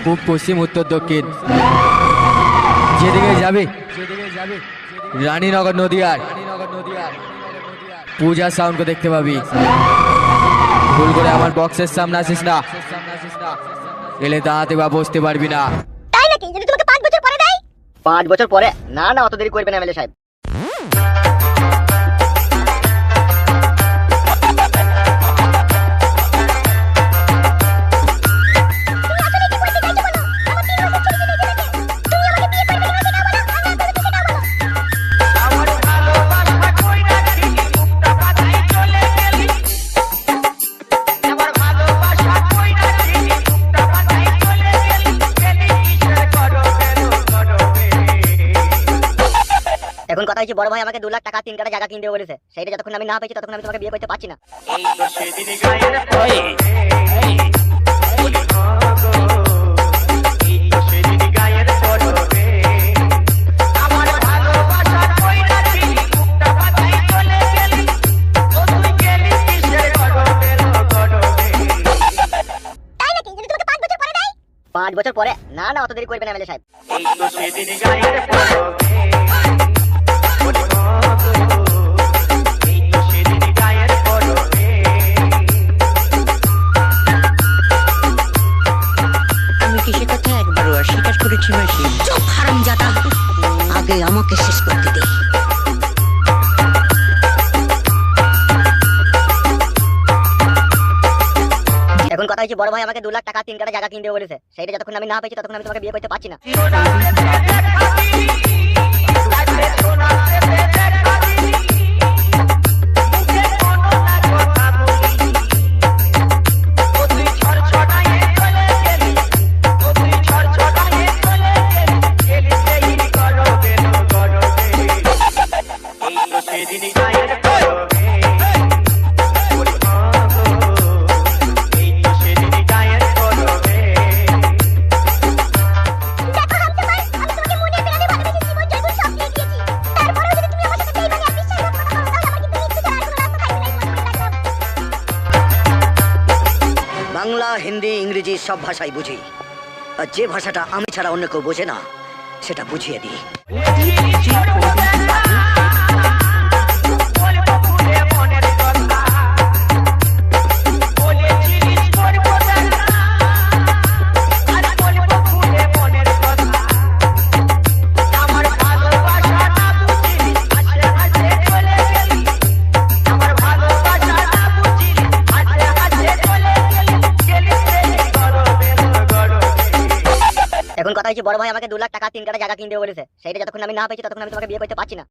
পূব পশ্চিম উত্তর দক্ষিণ যেদিকে যাবে রানীনগর নদীয়ার পূজা সাউন্ডকে দেখতে পাবি। ভুল করে আমার বক্সের সামনে আসিস না, এলে দাঁড়াতে বা বসতে পারবি না। তাই নাকি? যদি তোমাকে 5 বছর পরে দেয়? 5 বছর পরে? না না, অত দেরি করবেন না এমএলএ সাহেব। এখন কথা হচ্ছে বড় ভাই আমাকে 2 লাখ টাকা 3 কাঠা জায়গা কিনে দেবে বলেছে। সেইটা যতক্ষণ আমি না পেয়েছি ততক্ষণ আমি তোমাকে বিয়ে করতে পারছি না। তাই নাকি? যদি তোমাকে 5 বছর পরে দেয়? 5 বছর পরে? না না, অত দেরি করবেন না এমএলএ সাহেব। আমি কি সে কথা একবারও অস্বীকার করেছি মাসি? চুপ হারামজাদা, আগে আমাকে শেষ করতে দে। এখন কথা হচ্ছে বড় ভাই আমাকে 2 লাখ টাকা 3 কাঠা জায়গা কিনে দেবে বলেছে। সেইটা যতক্ষণ আমি না পেয়েছি ততক্ষণ আমি তোমাকে বিয়ে করতে পারছি না। বাংলা, হিন্দি, ইংরেজি সব ভাষাই বুঝি, আর যে ভাষাটা আমি ছাড়া অন্য কেউ বোঝে না সেটা বুঝিয়ে দিই। এখন কথা হচ্ছে বড় ভাই আমাকে 2 লাখ টাকা 3 কাঠা জায়গা কিনে দেবে বলেছে। সেইটা যতক্ষণ আমি না পেয়েছি ততক্ষণ আমি তোমাকে বিয়ে করতে পারছি না।